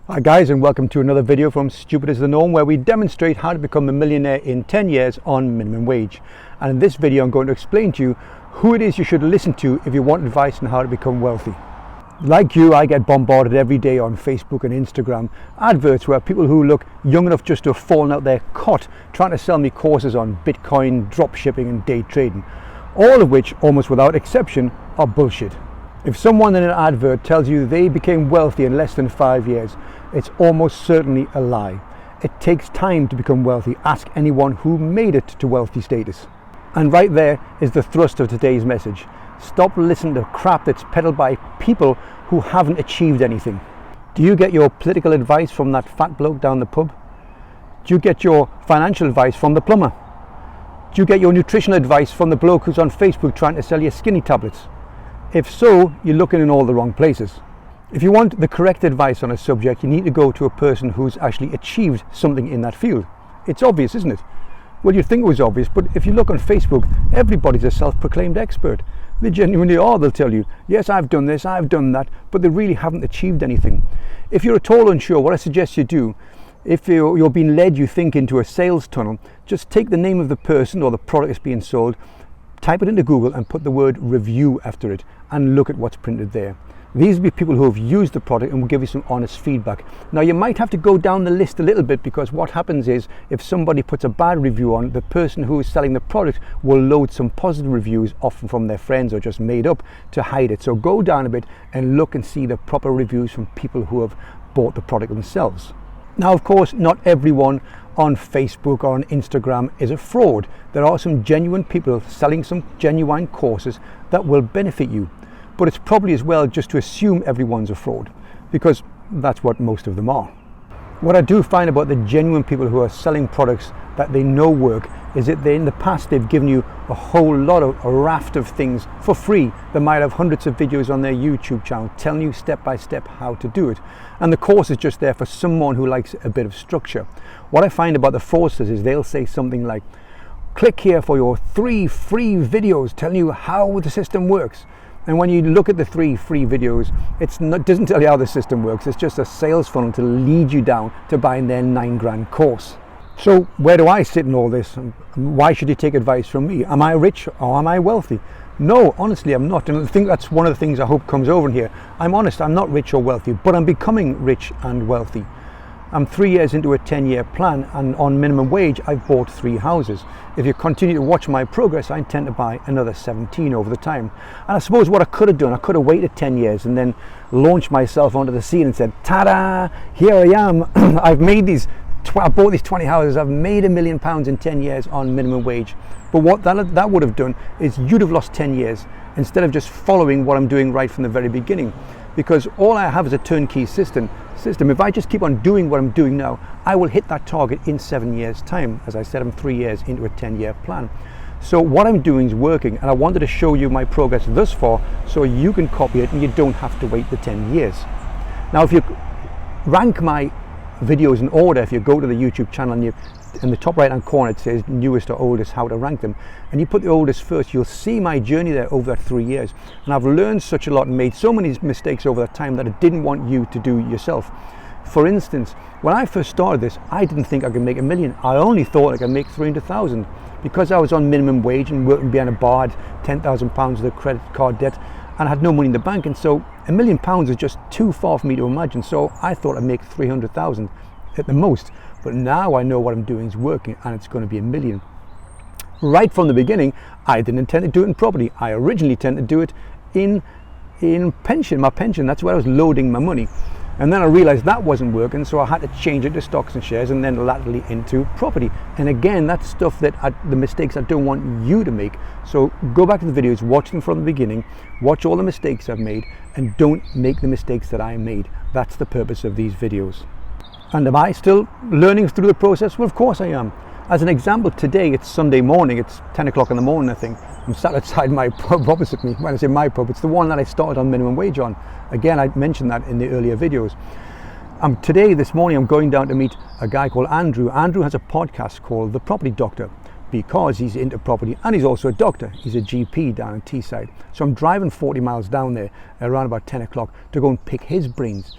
Hi guys, and welcome to another video from Stupid is the Norm, where we demonstrate how to become a millionaire in 10 years on minimum wage. And in this video I'm going to explain to you who it is you should listen to if you want advice on how to become wealthy. Like you, I get bombarded every day on Facebook and Instagram adverts where people who look young enough just to have fallen out their cot trying to sell me courses on Bitcoin, drop shipping and day trading, all of which, almost without exception, are bullshit. If someone in an advert tells you they became wealthy in less than 5 years, it's almost certainly a lie. It takes time to become wealthy. Ask anyone who made it to wealthy status. And right there is the thrust of today's message. Stop listening to crap that's peddled by people who haven't achieved anything. Do you get your political advice from that fat bloke down the pub? Do you get your financial advice from the plumber? Do you get your nutritional advice from the bloke who's on Facebook trying to sell you skinny tablets? If so, you're looking in all the wrong places. If you want the correct advice on a subject, you need to go to a person who's actually achieved something in that field. It's obvious, isn't it? Well, you'd think it was obvious, but if you look on Facebook, everybody's a self-proclaimed expert. They genuinely are. They'll tell you, yes, I've done this, I've done that, but they really haven't achieved anything. If you're at all unsure, what I suggest you do, if you're being led, you think, into a sales tunnel, just take the name of the person or the product that's being sold, type it into Google and put the word review after it and look at what's printed there. These will be people who have used the product and will give you some honest feedback. Now, you might have to go down the list a little bit, because what happens is if somebody puts a bad review on, the person who is selling the product will load some positive reviews, often from their friends or just made up, to hide it. So go down a bit and look and see the proper reviews from people who have bought the product themselves. Now, of course, not everyone on Facebook or on Instagram is a fraud. There are some genuine people selling some genuine courses that will benefit you. But it's probably as well just to assume everyone's a fraud, because that's what most of them are. What I do find about the genuine people who are selling products that they know work is that in the past they've given you a whole lot of a raft of things for free. They might have hundreds of videos on their YouTube channel telling you step by step how to do it. And the course is just there for someone who likes a bit of structure. What I find about the fraudsters is they'll say something like, click here for your 3 free videos telling you how the system works. And when you look at the 3 free videos, it doesn't tell you how the system works. It's just a sales funnel to lead you down to buying their $9,000 course. So where do I sit in all this? Why should you take advice from me? Am I rich or am I wealthy? No, honestly, I'm not. And I think that's one of the things I hope comes over in here. I'm honest, I'm not rich or wealthy, but I'm becoming rich and wealthy. I'm 3 years into a 10-year plan, and on minimum wage, I've bought 3 houses. If you continue to watch my progress, I intend to buy another 17 over the time. And I suppose what I could have done, I could have waited 10 years and then launched myself onto the scene and said, ta-da, here I am. I've made I bought these 20 houses. I've made £1 million in 10 years on minimum wage. But what that would have done is you'd have lost 10 years instead of just following what I'm doing right from the very beginning. Because all I have is a turnkey system. If I just keep on doing what I'm doing now, I will hit that target in 7 years' time. As I said, I'm 3 years into a 10-year plan. So what I'm doing is working, and I wanted to show you my progress thus far so you can copy it and you don't have to wait the 10 years. Now, if you rank my videos in order, if you go to the YouTube channel and in the top right hand corner it says newest or oldest, how to rank them, and you put the oldest first, you'll see my journey there over that 3 years. And I've learned such a lot and made so many mistakes over that time that I didn't want you to do yourself. For instance, when I first started this, I didn't think I could make $1 million. I only thought I could make 300,000 because I was on minimum wage and working behind a bar, had £10,000 of the credit card debt, and I had no money in the bank. And so £1 million is just too far for me to imagine. So I thought I'd make 300,000 at the most. But now I know what I'm doing is working, and it's going to be $1 million. Right from the beginning, I didn't intend to do it in property. I originally intended to do it in pension, my pension. That's where I was loading my money. And then I realized that wasn't working, so I had to change it to stocks and shares, and then laterally into property. And again, that's stuff that the mistakes I don't want you to make. So go back to the videos, watch them from the beginning, watch all the mistakes I've made, and don't make the mistakes that I made. That's the purpose of these videos. And am I still learning through the process? Well, of course I am. As an example, today it's Sunday morning, it's 10 o'clock in the morning, I think. I'm sat outside my pub opposite me. When I say my pub, it's the one that I started on minimum wage on. Again, I mentioned that in the earlier videos. This morning, I'm going down to meet a guy called Andrew. Andrew has a podcast called The Property Doctor, because he's into property and he's also a doctor. He's a GP down in Teesside. So I'm driving 40 miles down there around about 10 o'clock to go and pick his brains.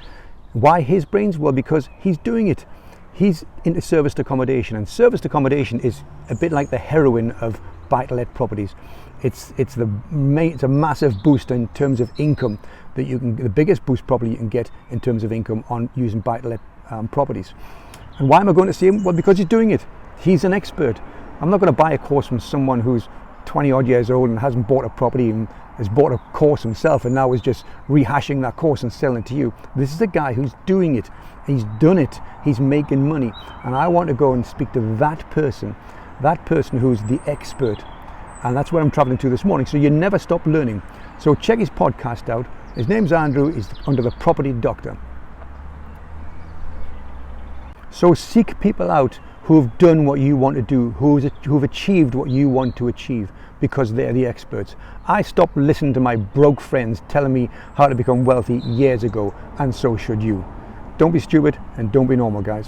Why his brains? Well, because he's doing it. He's into serviced accommodation, and serviced accommodation is a bit like the heroin of buy-to-let properties. It's a massive boost in terms of income that you can, the biggest boost probably you can get in terms of income on using buy-to-let properties. And why am I going to see him? Well, because he's doing it. He's an expert. I'm not going to buy a course from someone who's 20 odd years old and hasn't bought a property and has bought a course himself and now is just rehashing that course and selling it to you. This is a guy who's doing it. He's done it. He's making money. And I want to go and speak to that person who's the expert. And that's where I'm traveling to this morning. So you never stop learning. So check his podcast out. His name's Andrew. He's under the Property Doctor. So seek people out who've done what you want to do, who've achieved what you want to achieve, because they're the experts. I stopped listening to my broke friends telling me how to become wealthy years ago, and so should you. Don't be stupid and don't be normal, guys.